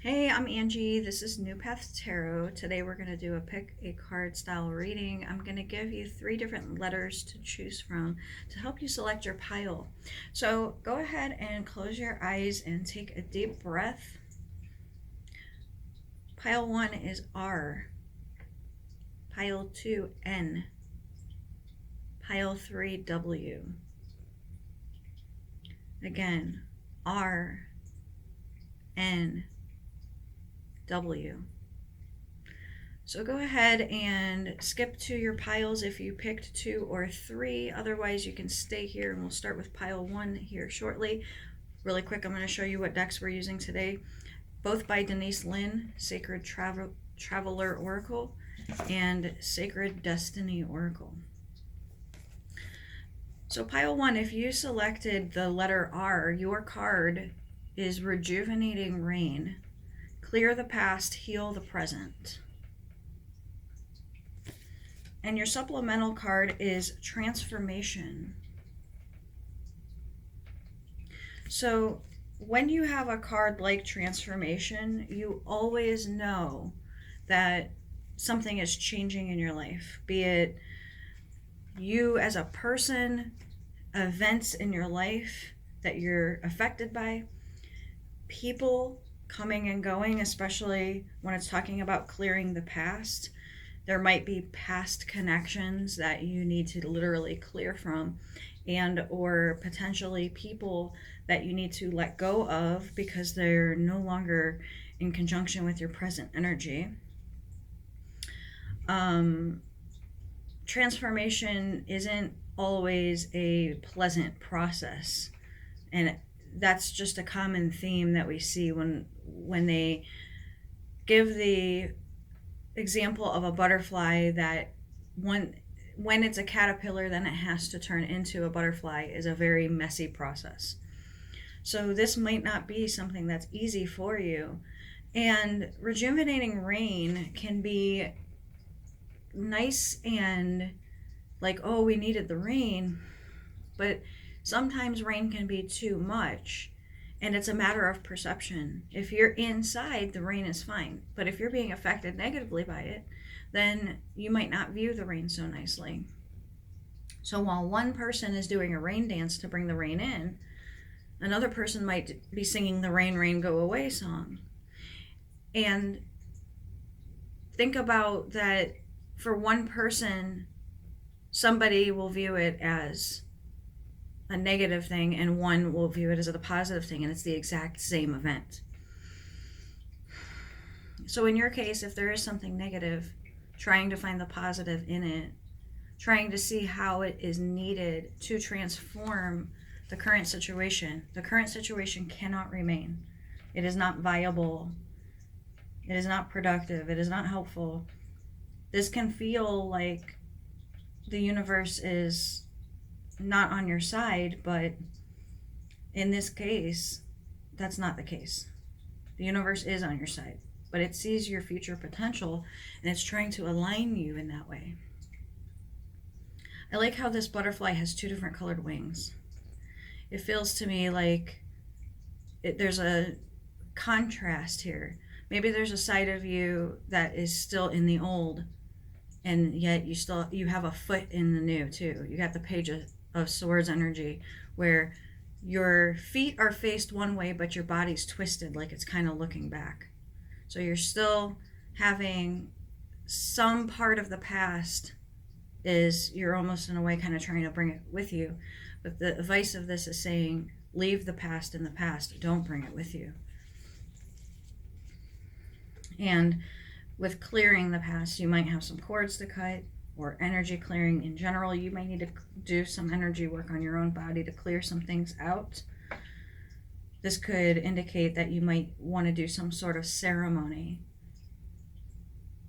Hey, I'm Angie. This is New Path Tarot. Today we're going to do a pick a card style reading. I'm going to give you 3 different letters to choose from to help you select your pile. So go ahead and close your eyes and take a deep breath. Pile 1 is R. Pile 2, N. Pile 3, W. Again, R, N, W. So go ahead and skip to your piles if you picked 2 or 3. Otherwise, you can stay here and we'll start with pile 1 here shortly. Really quick, I'm going to show you what decks we're using today. Both by Denise Lynn, Sacred Traveler Oracle and Sacred Destiny Oracle. So pile 1, if you selected the letter R, your card is Rejuvenating Rain. Clear the past, heal the present. And your supplemental card is Transformation. So when you have a card like Transformation, you always know that something is changing in your life, be it you as a person, events in your life that you're affected by, people coming and going, especially when it's talking about clearing the past. There might be past connections that you need to literally clear from, and or potentially people that you need to let go of because they're no longer in conjunction with your present energy. Transformation isn't always a pleasant process, and that's just a common theme that we see when they give the example of a butterfly that when it's a caterpillar, then it has to turn into a butterfly, is a very messy process. So this might not be something that's easy for you. And rejuvenating rain can be nice and like, oh, we needed the rain, but sometimes rain can be too much, and it's a matter of perception. If you're inside, the rain is fine, but if you're being affected negatively by it, then you might not view the rain so nicely. So while one person is doing a rain dance to bring the rain in, another person might be singing the Rain, Rain, Go Away song. And think about that. For one person, somebody will view it as a negative thing and one will view it as a positive thing, and it's the exact same event. So in your case, if there is something negative, trying to find the positive in it, trying to see how it is needed to transform the current situation. The current situation cannot remain. It is not viable. It is not productive. It is not helpful. This can feel like the universe is not on your side, but in this case, that's not the case. The universe is on your side, but it sees your future potential and it's trying to align you in that way. I like how this butterfly has 2 different colored wings. It feels to me like there's a contrast here. Maybe there's a side of you that is still in the old, and yet you have a foot in the new too. You got the Page of Swords energy, where your feet are faced one way but your body's twisted, like it's kind of looking back. So you're still having some part of the past, is you're almost in a way kind of trying to bring it with you, but the advice of this is saying leave the past in the past, don't bring it with you. And with clearing the past, you might have some cords to cut, or energy clearing in general. You might need to do some energy work on your own body to clear some things out. This could indicate that you might want to do some sort of ceremony.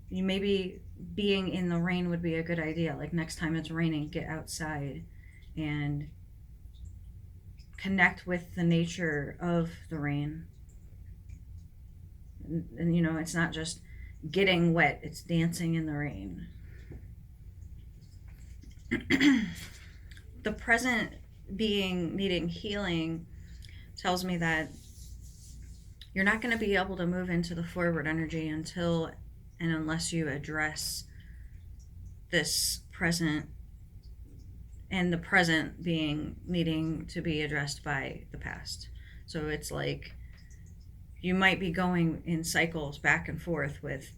You maybe being in the rain would be a good idea. Like next time it's raining, get outside and connect with the nature of the rain. And you know, it's not just getting wet, it's dancing in the rain. The present being needing healing tells me that You're not going to be able to move into the forward energy until and unless you address this present, and the present being needing to be addressed by the past. So it's like you might be going in cycles back and forth with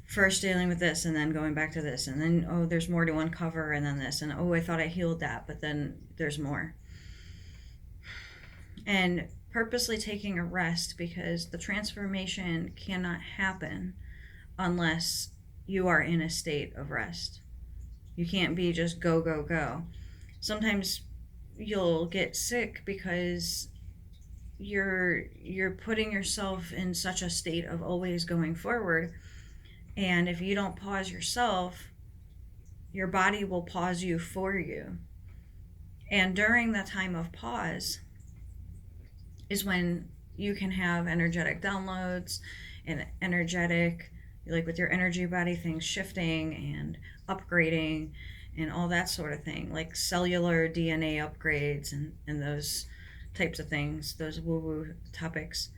first dealing with this and then going back to this, and then, oh, there's more to uncover, and then this, and oh, I thought I healed that, but then there's more. And purposely taking a rest, because the transformation cannot happen unless you are in a state of rest. You can't be just go, go, go. Sometimes you'll get sick because you're putting yourself in such a state of always going forward, and if you don't pause yourself, your body will pause you for you. And during the time of pause is when you can have energetic downloads and energetic, like with your energy body, things shifting and upgrading and all that sort of thing, like cellular DNA upgrades and those types of things, those woo-woo topics.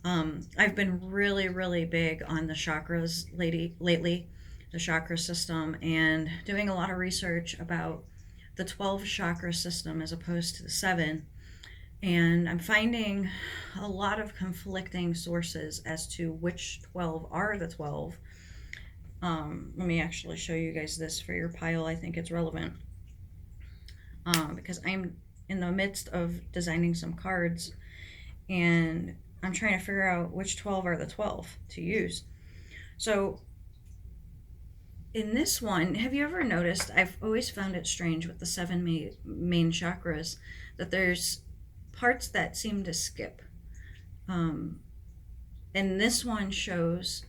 I've been really, really big on the chakras lately, the chakra system, and doing a lot of research about the 12 chakra system as opposed to the 7. And I'm finding a lot of conflicting sources as to which 12 are the 12. Let me actually show you guys this for your pile. I think it's relevant because I'm in the midst of designing some cards, and I'm trying to figure out which 12 are the 12 to use. So in this one, have you ever noticed, I've always found it strange with the 7 main chakras, that there's parts that seem to skip. And this one shows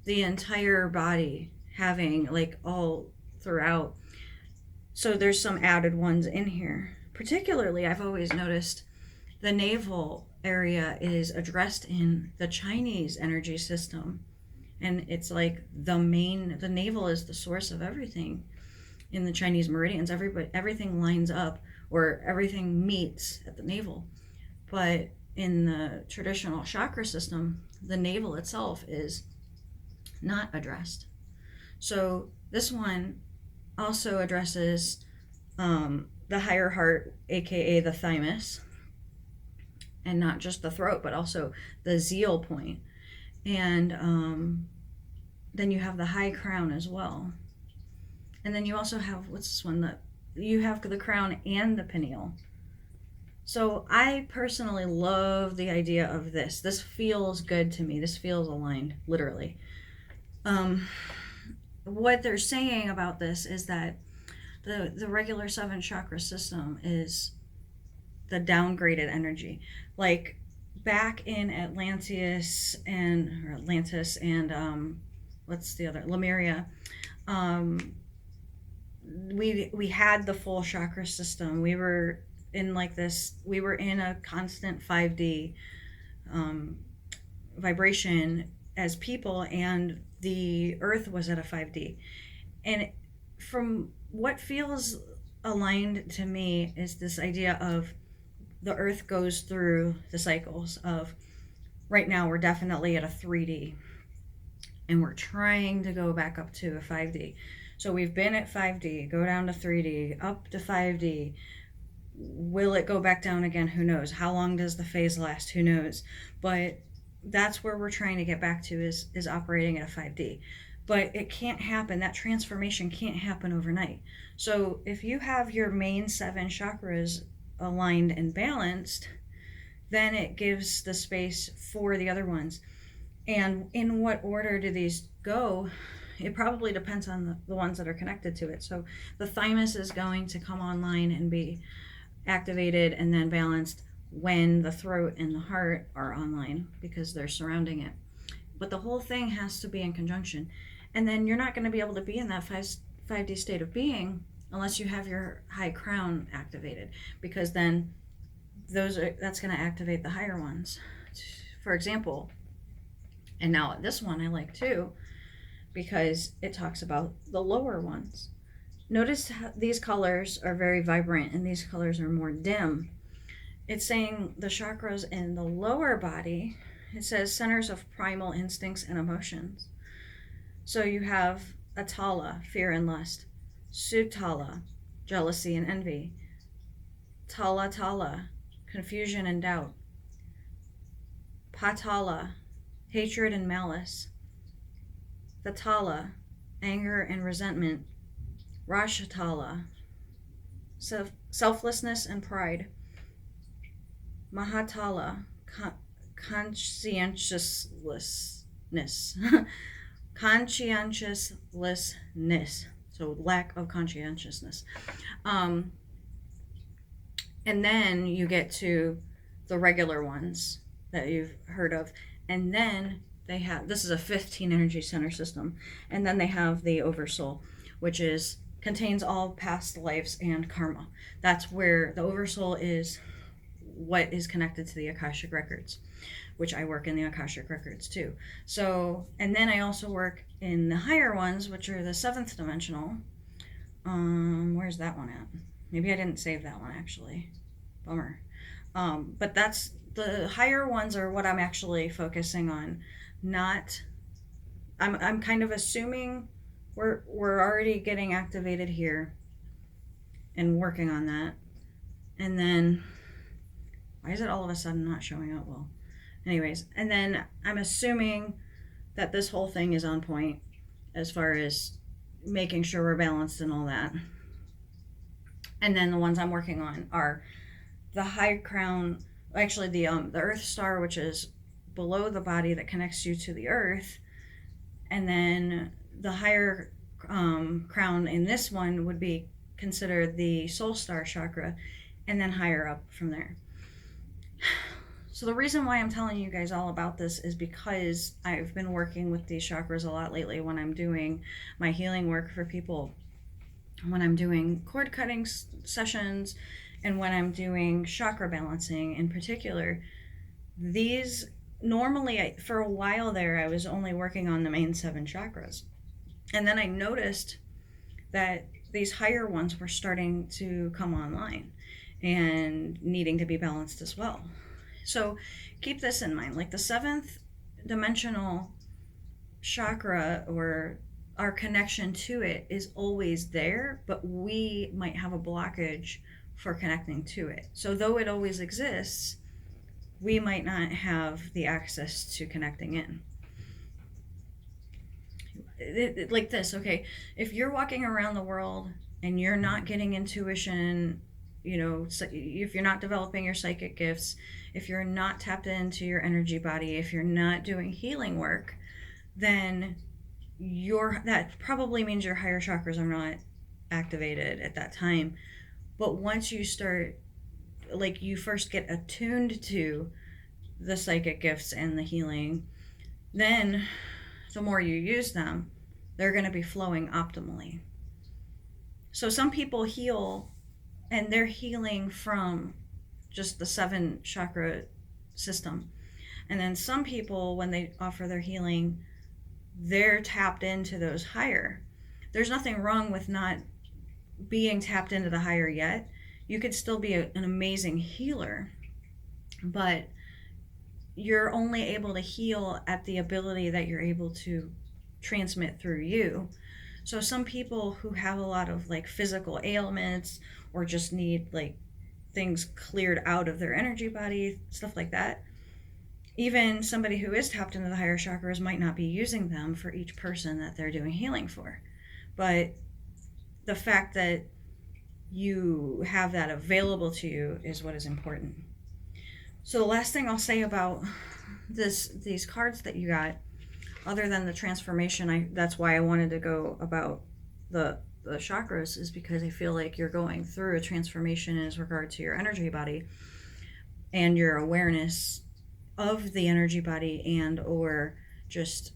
the entire body having, like, all throughout. So there's some added ones in here. Particularly, I've always noticed the navel area is addressed in the Chinese energy system. And it's like the navel is the source of everything in the Chinese meridians. Everything lines up, or everything meets at the navel. But in the traditional chakra system, the navel itself is not addressed. So this one also addresses the higher heart, aka the thymus, and not just the throat, but also the zeal point. And then you have the high crown as well. And then you also have, what's this one? You have the crown and the pineal. So I personally love the idea of this. This feels good to me. This feels aligned, literally. What they're saying about this is that the regular 7 chakra system is the downgraded energy. Like back in Atlantis and what's the other, Lemuria, we had the full chakra system. We were in a constant 5D vibration as people, and the earth was at a 5D. And from what feels aligned to me is this idea of the earth goes through the cycles of, right now we're definitely at a 3D, and we're trying to go back up to a 5D. So we've been at 5D, go down to 3D, up to 5D. Will it go back down again? Who knows? How long does the phase last? Who knows? But that's where we're trying to get back to, is operating at a 5D. But it can't happen. That transformation can't happen overnight. So if you have your main 7 chakras aligned and balanced, then it gives the space for the other ones. And in what order do these go? It probably depends on the ones that are connected to it. So the thymus is going to come online and be activated and then balanced when the throat and the heart are online, because they're surrounding it. But the whole thing has to be in conjunction. And then you're not going to be able to be in that 5D state of being unless you have your high crown activated, because then that's going to activate the higher ones. For example, and now this one I like too, because it talks about the lower ones. Notice how these colors are very vibrant and these colors are more dim. It's saying the chakras in the lower body it says centers of primal instincts and emotions. So you have Atala, fear and lust, Sutala, jealousy and envy, Tala Tala, confusion and doubt, Patala, hatred and malice, Thala, anger and resentment, Rashatala, selflessness and pride, Mahatala, conscientiousness, conscientiousness, so lack of conscientiousness. And then you get to the regular ones that you've heard of, and then they have, this is a 15 energy center system, and then they have the oversoul, which is contains all past lives and karma. That's where the oversoul is, what is connected to the Akashic records, which I work in the Akashic records too. So, and then I also work in the higher ones, which are the 7th dimensional. Where's that one at? Maybe I didn't save that one, actually. Bummer. But that's, the higher ones are what I'm actually focusing on. Not, I'm kind of assuming we're already getting activated here and working on that. And then, why is it all of a sudden not showing up well? Anyways, and then I'm assuming that this whole thing is on point as far as making sure we're balanced and all that. And then the ones I'm working on are the high crown, actually the Earth star, which is below the body that connects you to the Earth, and then the higher crown in this one would be considered the soul star chakra, and then higher up from there. So the reason why I'm telling you guys all about this is because I've been working with these chakras a lot lately when I'm doing my healing work for people, when I'm doing cord cutting sessions, and when I'm doing chakra balancing in particular. These, normally, for a while there, I was only working on the main 7 chakras. And then I noticed that these higher ones were starting to come online and needing to be balanced as well. So keep this in mind. Like the 7th dimensional chakra, or our connection to it, is always there, but we might have a blockage for connecting to it. So though it always exists, we might not have the access to connecting in. Like this, okay, if you're walking around the world and you're not getting intuition, you know, if you're not developing your psychic gifts, if you're not tapped into your energy body, if you're not doing healing work, then that probably means your higher chakras are not activated at that time. But once you start, like, you first get attuned to the psychic gifts and the healing, then the more you use them, they're going to be flowing optimally. So some people heal, and they're healing from just the 7 chakra system. And then some people, when they offer their healing, they're tapped into those higher. There's nothing wrong with not being tapped into the higher yet. You could still be an amazing healer, but you're only able to heal at the ability that you're able to transmit through you. So some people who have a lot of like physical ailments, or just need like things cleared out of their energy body, stuff like that, even somebody who is tapped into the higher chakras might not be using them for each person that they're doing healing for. But the fact that you have that available to you is what is important. So the last thing I'll say about these cards that you got, other than the transformation, that's why I wanted to go about the chakras, is because I feel like you're going through a transformation as regard to your energy body and your awareness of the energy body, and or just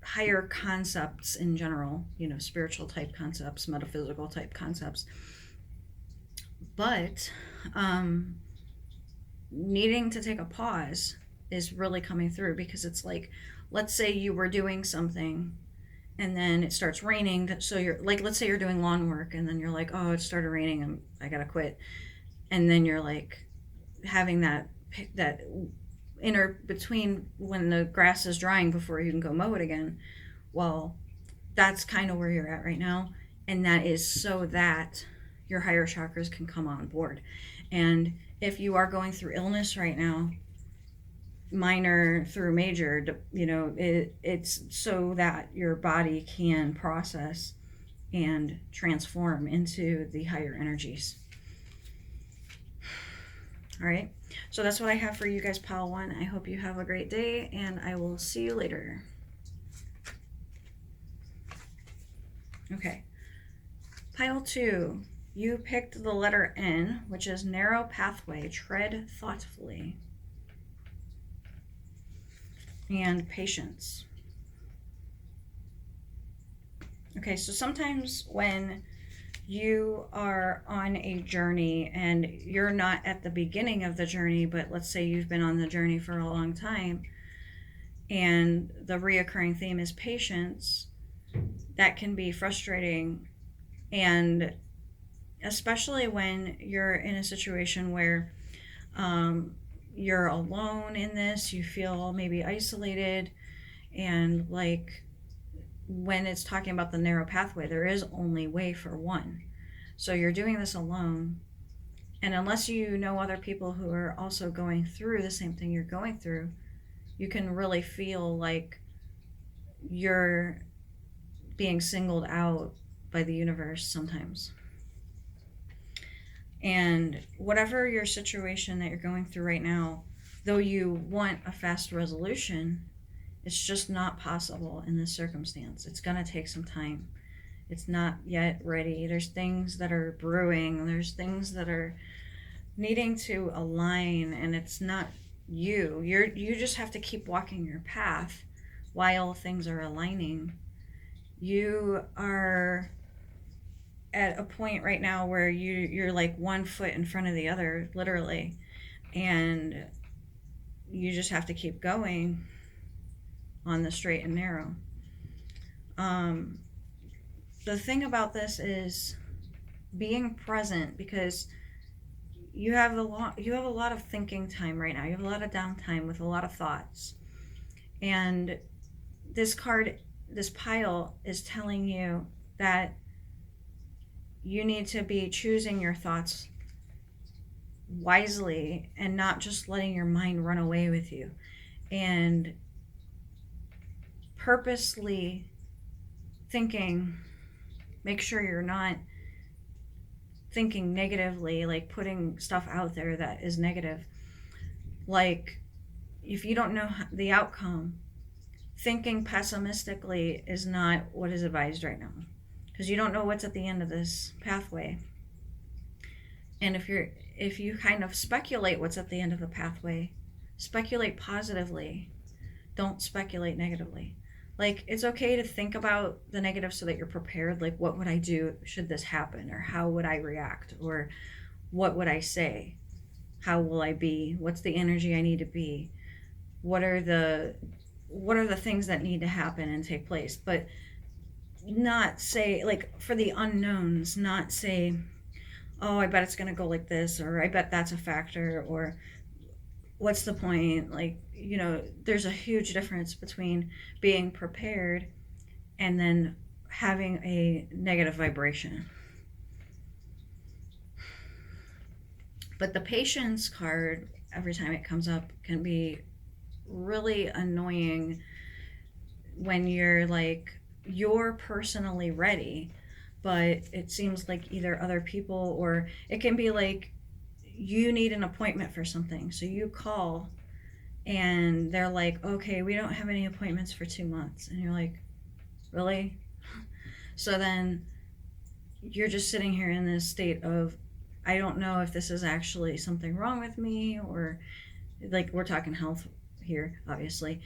higher concepts in general, you know, spiritual type concepts, metaphysical type concepts. But needing to take a pause is really coming through, because it's like, let's say you were doing something and then it starts raining, so you're like, let's say you're doing lawn work and then you're like, oh, it started raining and I gotta quit. And then you're like having that in or between when the grass is drying before you can go mow it again. Well, that's kind of where you're at right now. And that is so that your higher chakras can come on board. And if you are going through illness right now, minor through major, it's so that your body can process and transform into the higher energies. All right, so that's what I have for you guys, pile 1. I hope you have a great day, and I will see you later. Okay, pile 2, you picked the letter N, which is narrow pathway, tread thoughtfully, and patience. Okay, so sometimes when you are on a journey and you're not at the beginning of the journey, but let's say you've been on the journey for a long time, and the reoccurring theme is patience, that can be frustrating. And especially when you're in a situation where you're alone in this, you feel maybe isolated, and like when it's talking about the narrow pathway, there is only way for one. So you're doing this alone, and unless you know other people who are also going through the same thing you're going through, you can really feel like you're being singled out by the universe sometimes. And whatever your situation that you're going through right now, though you want a fast resolution, it's just not possible in this circumstance. It's going to take some time. It's not yet ready. There's things that are brewing. There's things that are needing to align, and it's not you. You just have to keep walking your path while things are aligning. You are at a point right now where you're like one foot in front of the other, literally, and you just have to keep going on the straight and narrow. The thing about this is being present, because you have a lot of thinking time right now. You have a lot of downtime with a lot of thoughts, and this pile is telling you that you need to be choosing your thoughts wisely and not just letting your mind run away with you, and purposely thinking. Make sure you're not thinking negatively, like putting stuff out there that is negative. Like, if you don't know the outcome, thinking pessimistically is not what is advised right now, because you don't know what's at the end of this pathway. And if you kind of speculate what's at the end of the pathway, speculate positively. Don't speculate negatively. Like, it's okay to think about the negative so that you're prepared. Like, what would I do should this happen? Or how would I react? Or what would I say? How will I be? What's the energy I need to be? What are the things that need to happen and take place? But not say, like, for the unknowns, not say, oh, I bet it's going to go like this, or I bet that's a factor, or what's the point? Like, there's a huge difference between being prepared and then having a negative vibration. But the patience card, every time it comes up, can be really annoying when you're personally ready, but it seems like either other people, or it can be like you need an appointment for something. So you call and they're like, okay, we don't have any appointments for 2 months. And you're like, really? So then you're just sitting here in this state of, I don't know if this is actually something wrong with me, or like, we're talking health here, obviously,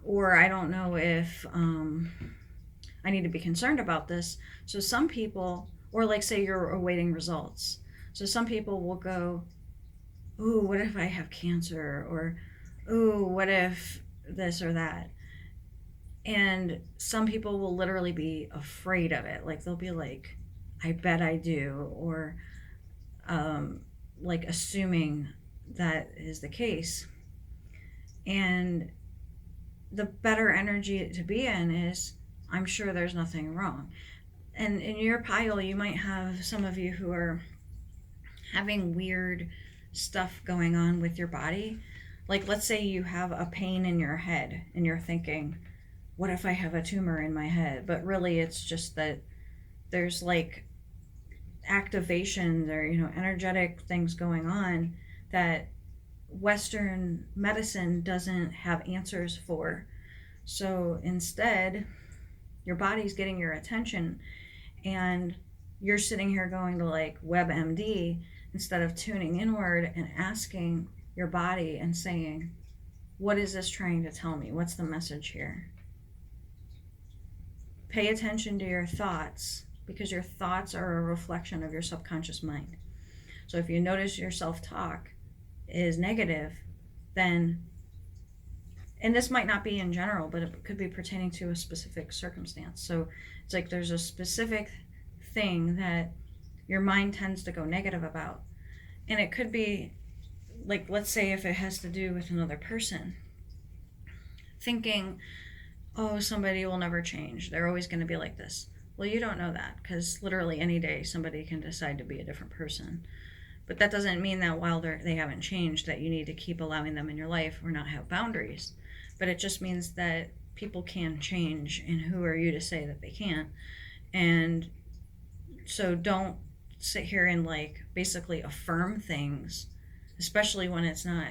or I don't know if I need to be concerned about this. So some people, or like say you're awaiting results. So some people will go, ooh, what if I have cancer? Or, ooh, what if this or that? And some people will literally be afraid of it. Like, they'll be like, I bet I do. Or like assuming that is the case. And the better energy to be in is, I'm sure there's nothing wrong. And in your pile, you might have some of you who are having weird stuff going on with your body. Like, let's say you have a pain in your head and you're thinking, what if I have a tumor in my head? But really, it's just that there's like activations or, energetic things going on that Western medicine doesn't have answers for. So instead, your body's getting your attention, and you're sitting here going to like WebMD instead of tuning inward and asking your body and saying, what is this trying to tell me? What's the message here? Pay attention to your thoughts, because your thoughts are a reflection of your subconscious mind. So if you notice your self-talk is negative, then, and this might not be in general, but it could be pertaining to a specific circumstance. So it's like there's a specific thing that your mind tends to go negative about. And it could be, like, let's say if it has to do with another person, thinking, oh, somebody will never change. They're always going to be like this. Well, you don't know that, because literally any day somebody can decide to be a different person. But that doesn't mean that while they haven't changed, that you need to keep allowing them in your life or not have boundaries. But it just means that people can change, and who are you to say that they can't? And so don't sit here and like basically affirm things, especially when it's not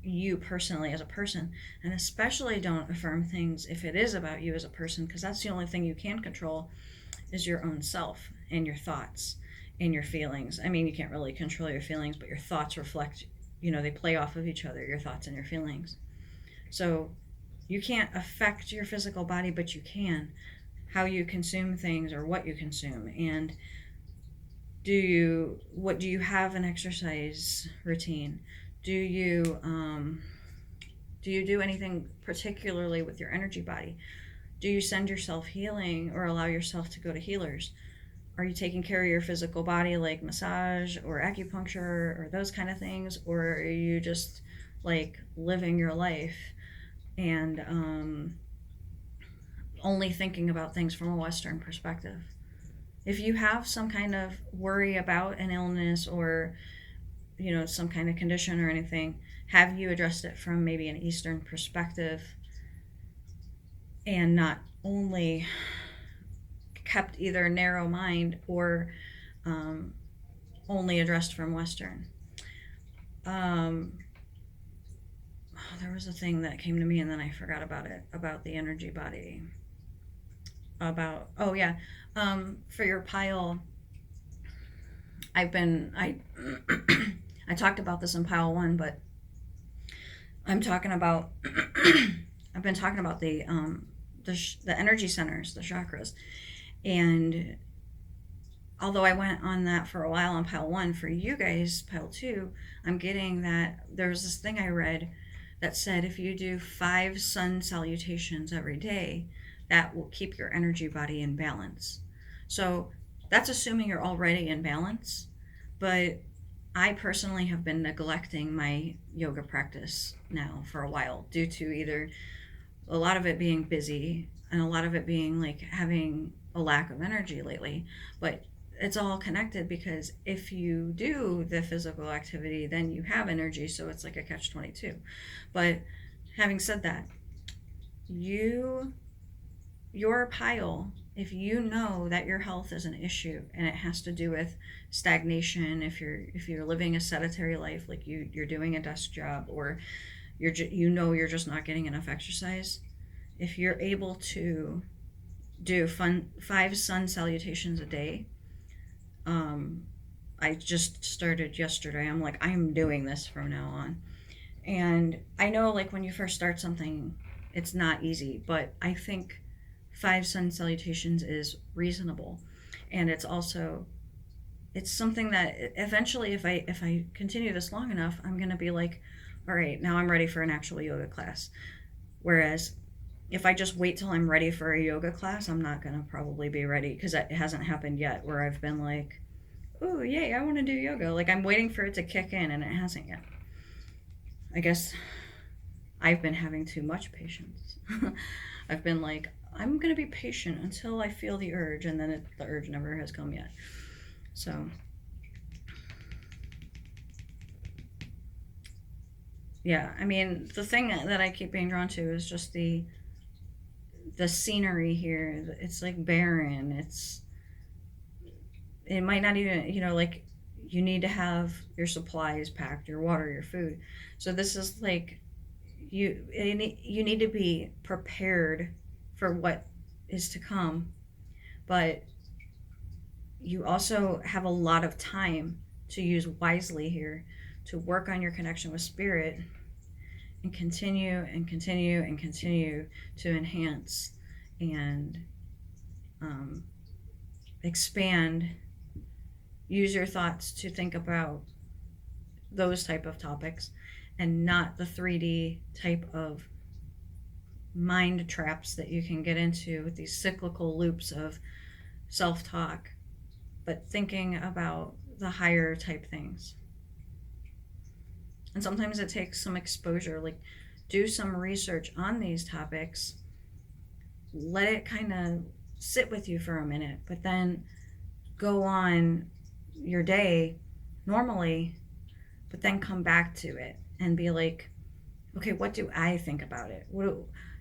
you personally as a person. And especially don't affirm things if it is about you as a person, because that's the only thing you can control is your own self and your thoughts and your feelings. I mean, you can't really control your feelings, but your thoughts reflect, they play off of each other, your thoughts and your feelings. So you can't affect your physical body, but you can how you consume things or what you consume. And do you have an exercise routine? Do you do anything particularly with your energy body? Do you send yourself healing or allow yourself to go to healers? Are you taking care of your physical body, like massage or acupuncture or those kind of things? Or are you just like living your life and only thinking about things from a Western perspective? If you have some kind of worry about an illness or some kind of condition or anything, have you addressed it from maybe an Eastern perspective and not only kept either narrow mind or only addressed from Western? There was a thing that came to me and then I forgot about it, about the energy body. For your pile, I I talked about this in pile 1, but I'm talking about I've been talking about the energy centers, the chakras. And although I went on that for a while on pile 1, for you guys, pile 2, I'm getting that there was this thing I read that said if you do 5 sun salutations every day, that will keep your energy body in balance. So that's assuming you're already in balance. But I personally have been neglecting my yoga practice now for a while due to either a lot of it being busy and a lot of it being like having a lack of energy lately. But it's all connected, because if you do the physical activity, then you have energy. So it's like a catch-22. But having said that, your pile, if you know that your health is an issue and it has to do with stagnation, if you're living a sedentary life, like you're doing a desk job, or you're just not getting enough exercise, if you're able to do 5 sun salutations a day, I just started yesterday. I'm like, I'm doing this from now on. And I know, like, when you first start something, it's not easy, but I think 5 sun salutations is reasonable. And it's something that eventually, if I continue this long enough, I'm going to be like, all right, now I'm ready for an actual yoga class. Whereas if I just wait till I'm ready for a yoga class, I'm not going to probably be ready, because it hasn't happened yet where I've been like, oh, yay, I want to do yoga. Like, I'm waiting for it to kick in, and it hasn't yet. I guess I've been having too much patience. I've been like, I'm going to be patient until I feel the urge, and then the urge never has come yet. So, yeah, I mean, the thing that I keep being drawn to is just the scenery here. It's like barren. It might not even, like, you need to have your supplies packed, your water, your food. So this is like, you need to be prepared for what is to come, but you also have a lot of time to use wisely here, to work on your connection with spirit, and continue and continue and continue to enhance and um, expand. Use your thoughts to think about those type of topics, and not the 3D type of mind traps that you can get into with these cyclical loops of self-talk, but thinking about the higher type things. And sometimes it takes some exposure, like do some research on these topics, let it kind of sit with you for a minute, but then go on your day normally, but then come back to it and be like, okay, what do I think about it?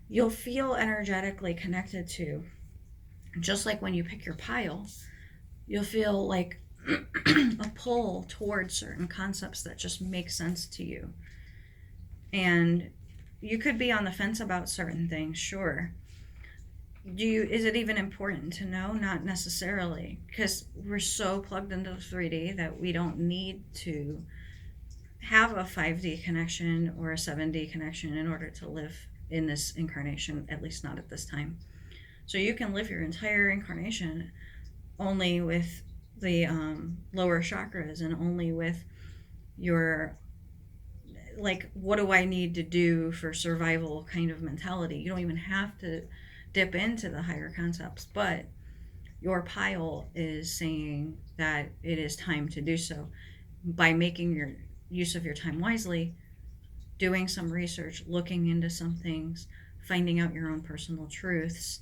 You'll feel energetically connected to, just like when you pick your pile, you'll feel like a pull towards certain concepts that just make sense to you. And you could be on the fence about certain things, sure. Is it even important to know? Not necessarily, because we're so plugged into the 3D that we don't need to have a 5D connection or a 7D connection in order to live in this incarnation, at least not at this time. So you can live your entire incarnation only with the lower chakras, and only with your, like, what do I need to do for survival kind of mentality. You don't even have to dip into the higher concepts, but your pile is saying that it is time to do so by making your use of your time wisely, doing some research, looking into some things, finding out your own personal truths,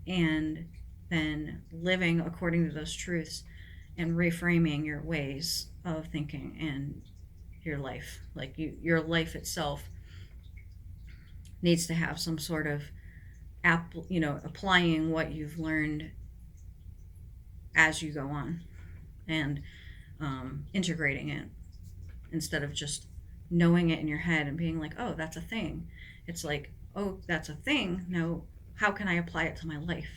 and then living according to those truths, and reframing your ways of thinking and your life. Like your life itself needs to have some sort of applying what you've learned as you go on, and integrating it, instead of just knowing it in your head and being like, oh, that's a thing. It's like, oh, that's a thing. No, how can I apply it to my life?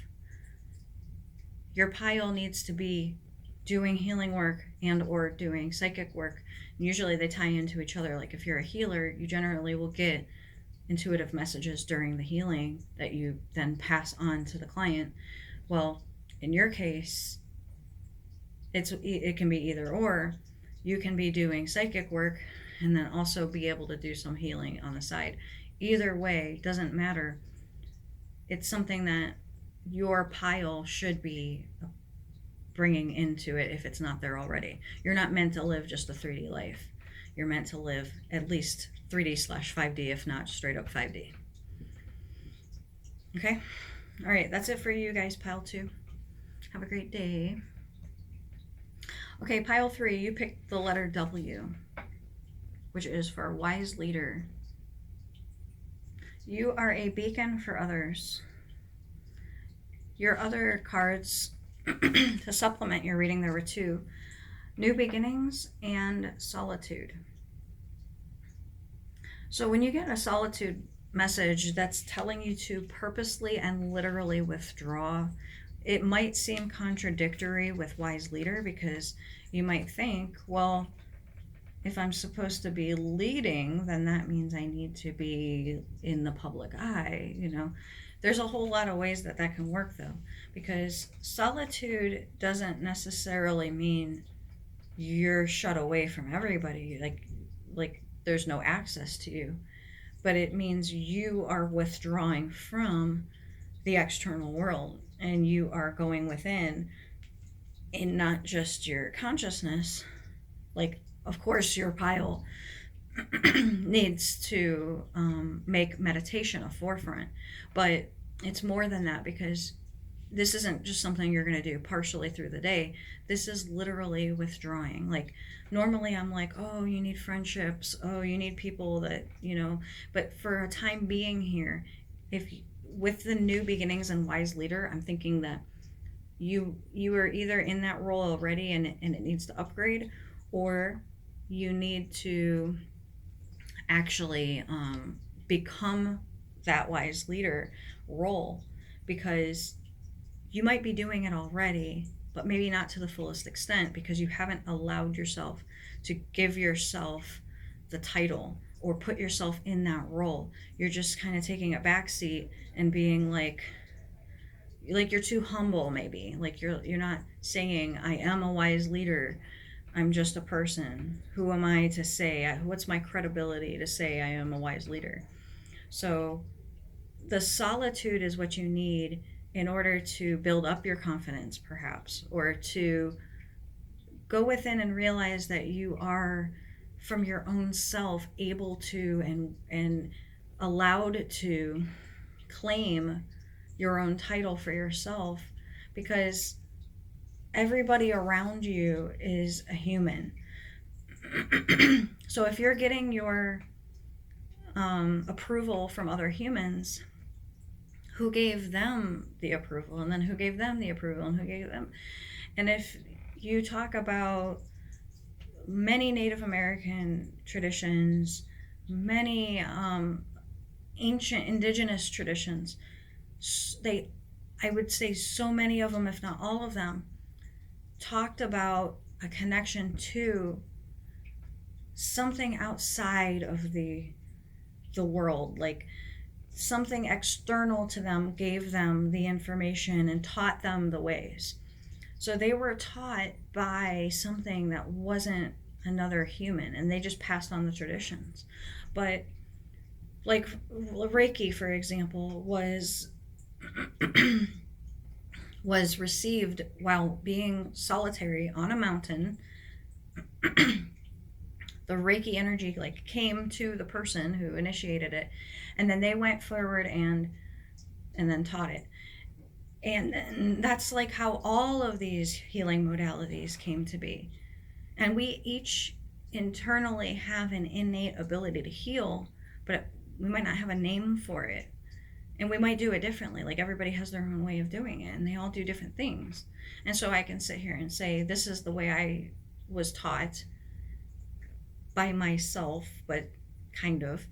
Your pile needs to be doing healing work and or doing psychic work. And usually they tie into each other. Like if you're a healer, you generally will get intuitive messages during the healing that you then pass on to the client. Well, in your case, it can be either or. You can be doing psychic work and then also be able to do some healing on the side. Either way, doesn't matter. It's something that your pile should be bringing into it if it's not there already. You're not meant to live just a 3D life. You're meant to live at least 3D/5D, if not straight up 5D. Okay? All right, that's it for you guys, pile 2. Have a great day. Okay, pile 3, you picked the letter W, which is for wise leader. You are a beacon for others. Your other cards to supplement your reading, there were 2: new beginnings and solitude. So when you get a solitude message that's telling you to purposely and literally withdraw, it might seem contradictory with wise leader, because you might think, well, if I'm supposed to be leading, then that means I need to be in the public eye, There's a whole lot of ways that can work, though, because solitude doesn't necessarily mean you're shut away from everybody, like there's no access to you, but it means you are withdrawing from the external world, and you are going within, in not just your consciousness, like, of course, your pile needs to make meditation a forefront. But it's more than that, because this isn't just something you're going to do partially through the day. This is literally withdrawing. Like, normally I'm like, oh, you need friendships. Oh, you need people that, but for a time being here, if with the new beginnings and wise leader, I'm thinking that you are either in that role already and it needs to upgrade, or you need to actually become that wise leader role, because you might be doing it already, but maybe not to the fullest extent, because you haven't allowed yourself to give yourself the title or put yourself in that role. You're just kind of taking a backseat and being like you're too humble, maybe. Like you're not saying, I am a wise leader. I'm just a person. Who am I to say? What's my credibility to say I am a wise leader? So the solitude is what you need in order to build up your confidence, perhaps, or to go within and realize that you are, from your own self, able to and allowed to claim your own title for yourself, because everybody around you is a human. So if you're getting your approval from other humans, who gave them the approval, and then who gave them the approval, and who gave them? And if you talk about many Native American traditions, many ancient indigenous traditions, I would say so many of them, if not all of them, talked about a connection to something outside of the world, like something external to them gave them the information and taught them the ways. So they were taught by something that wasn't another human, and they just passed on the traditions. But like Reiki, for example, was was received while being solitary on a mountain. The Reiki energy like came to the person who initiated it, and then they went forward and then taught it. And that's like how all of these healing modalities came to be. And we each internally have an innate ability to heal, but we might not have a name for it. And we might do it differently. Like, everybody has their own way of doing it, and they all do different things. And so I can sit here and say, this is the way I was taught by myself, but kind of,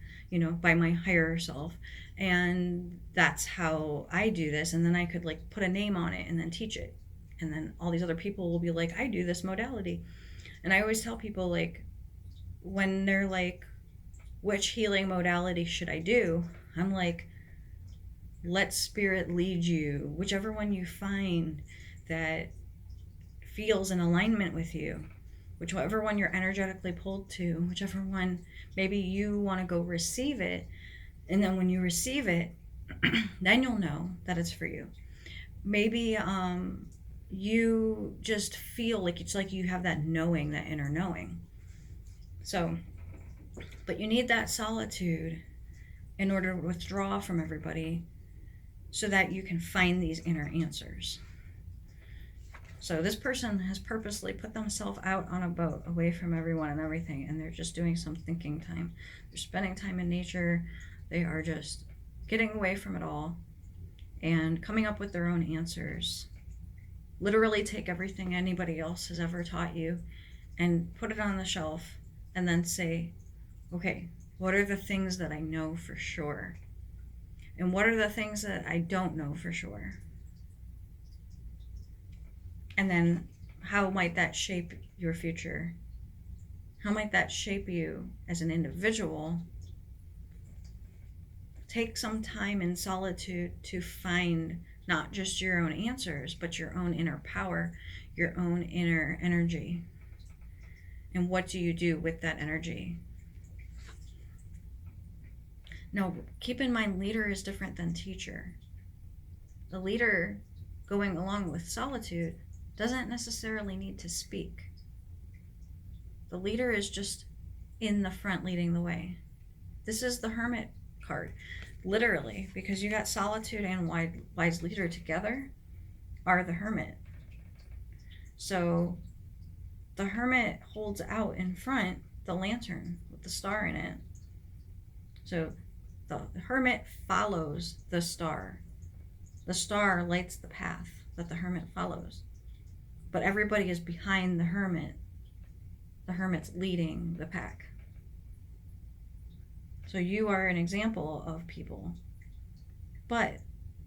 by my higher self. And that's how I do this. And then I could like put a name on it and then teach it. And then all these other people will be like, I do this modality. And I always tell people, like, when they're like, which healing modality should I do? I'm like, let spirit lead you, whichever one you find that feels in alignment with you, whichever one you're energetically pulled to, whichever one maybe you want to go receive it. And then when you receive it, then you'll know that it's for you. Maybe you just feel like it's like you have that knowing, that inner knowing. So, but you need that solitude in order to withdraw from everybody so that you can find these inner answers. So this person has purposely put themselves out on a boat away from everyone and everything, and they're just doing some thinking time. They're spending time in nature. They are just getting away from it all and coming up with their own answers. Literally take everything anybody else has ever taught you and put it on the shelf, and then say, okay, what are the things that I know for sure? And what are the things that I don't know for sure? And then how might that shape your future? How might that shape you as an individual? Take some time in solitude to find not just your own answers, but your own inner power, your own inner energy. And what do you do with that energy? Now, keep in mind, leader is different than teacher. The leader, going along with solitude, doesn't necessarily need to speak. The leader is just in the front leading the way. This is the Hermit card, literally, because you got solitude and wise leader together are the Hermit. So the Hermit holds out in front the lantern with the star in it. So the Hermit follows the star. The star lights the path that the Hermit follows. But everybody is behind the Hermit. The Hermit's leading the pack. So you are an example of people. But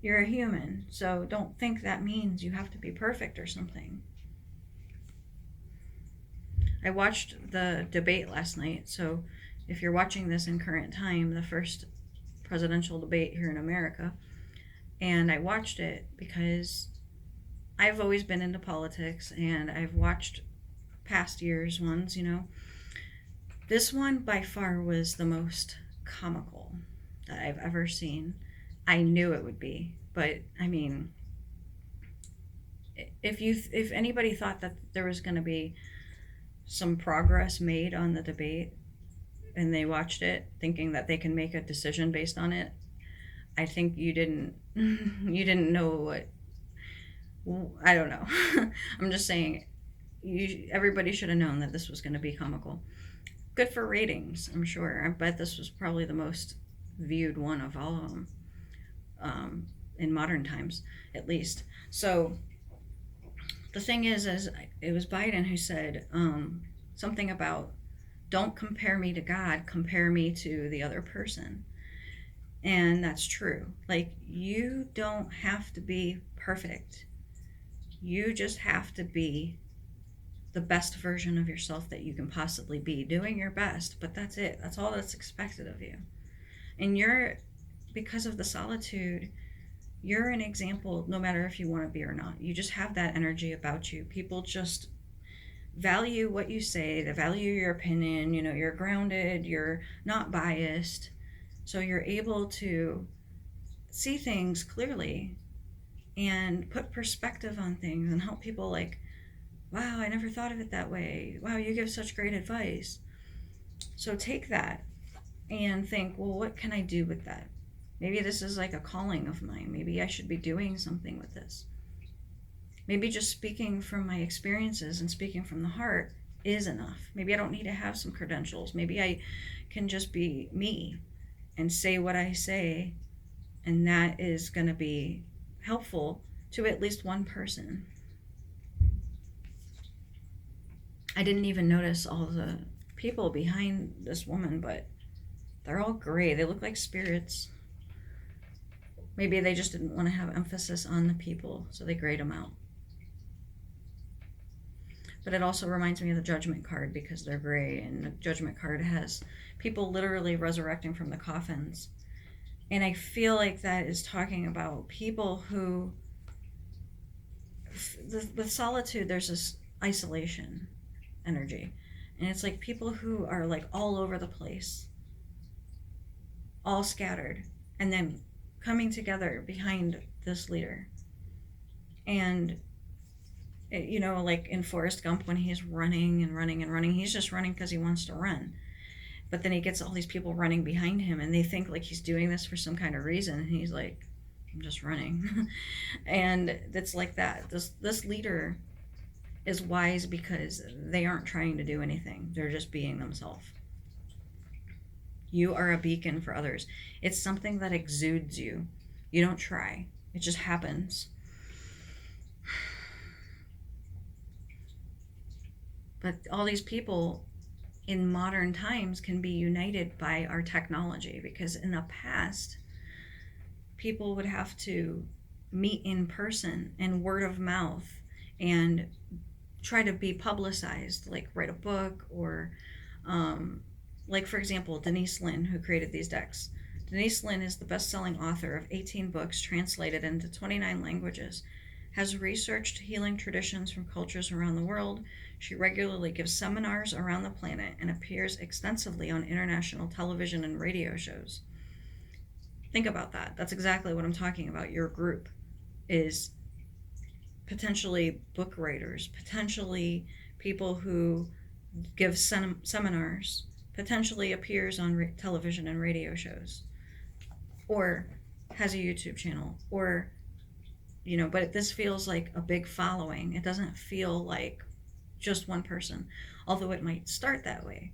you're a human, so don't think that means you have to be perfect or something. I watched the debate last night, so if you're watching this in current time, the first presidential debate here in America, and I watched it because I've always been into politics and I've watched past years ones, you know. This one by far was the most comical that I've ever seen. I knew it would be, but I mean, if anybody thought that there was going to be some progress made on the debate and they watched it thinking that they can make a decision based on it, I think you didn't know what, I don't know. I'm just saying everybody should have known that this was going to be comical. Good for ratings, I'm sure. I bet this was probably the most viewed one of all of them, in modern times, at least. So the thing is it was Biden who said something about, don't compare me to God, compare me to the other person. And that's true. Like, you don't have to be perfect. You just have to be the best version of yourself that you can possibly be, doing your best, but that's it. That's all that's expected of you. And because of the solitude, you're an example, no matter if you want to be or not. You just have that energy about you. People just value what you say, they value your opinion, you know, you're grounded, you're not biased. So you're able to see things clearly and put perspective on things and help people, like, wow, I never thought of it that way. Wow, you give such great advice. So take that and think, well, what can I do with that? Maybe this is like a calling of mine. Maybe I should be doing something with this. Maybe just speaking from my experiences and speaking from the heart is enough. Maybe I don't need to have some credentials. Maybe I can just be me and say what I say, and that is going to be helpful to at least one person. I didn't even notice all the people behind this woman, but they're all gray. They look like spirits. Maybe they just didn't want to have emphasis on the people, so they grayed them out. But it also reminds me of the Judgment card because they're gray, and the Judgment card has people literally resurrecting from the coffins. And I feel like that is talking about people who, with solitude, there's this isolation energy. And it's like people who are like all over the place, all scattered, and then coming together behind this leader. And you know, like in Forrest Gump, when he's running and running and running, he's just running because he wants to run. But then he gets all these people running behind him, and they think like he's doing this for some kind of reason. And he's like, I'm just running. And it's like that. This leader is wise because they aren't trying to do anything. They're just being themselves. You are a beacon for others. It's something that exudes you. You don't try. It just happens. But all these people in modern times can be united by our technology, because in the past, people would have to meet in person and word of mouth and try to be publicized, like write a book or like, for example, Denise Linn, who created these decks. Denise Linn is the best-selling author of 18 books translated into 29 languages, has researched healing traditions from cultures around the world. She regularly gives seminars around the planet and appears extensively on international television and radio shows. Think about that. That's exactly what I'm talking about. Your group is potentially book writers, potentially people who give seminars potentially appears on television and radio shows, or has a YouTube channel, or, you know, but this feels like a big following. It doesn't feel like just one person, although it might start that way.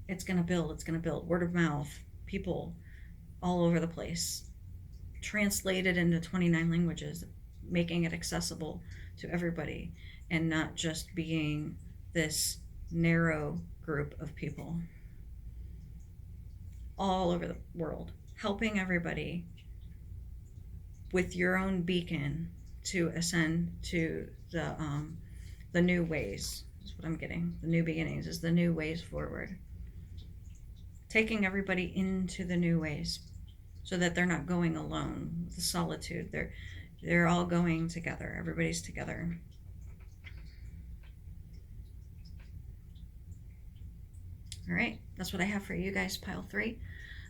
It's going to build, it's going to build. Word of mouth, people all over the place, translated into 29 languages, making it accessible to everybody and not just being this narrow group of people all over the world, helping everybody with your own beacon to ascend to the new ways. That's what I'm getting. The new beginnings is the new ways forward. Taking everybody into the new ways so that they're not going alone. The solitude. They're all going together. Everybody's together. All right, that's what I have for you guys, pile 3.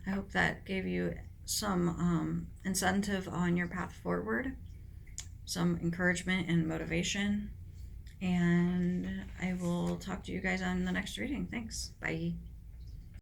I hope that gave you some incentive on your path forward, some encouragement and motivation, and I will talk to you guys on the next reading. Thanks. Bye.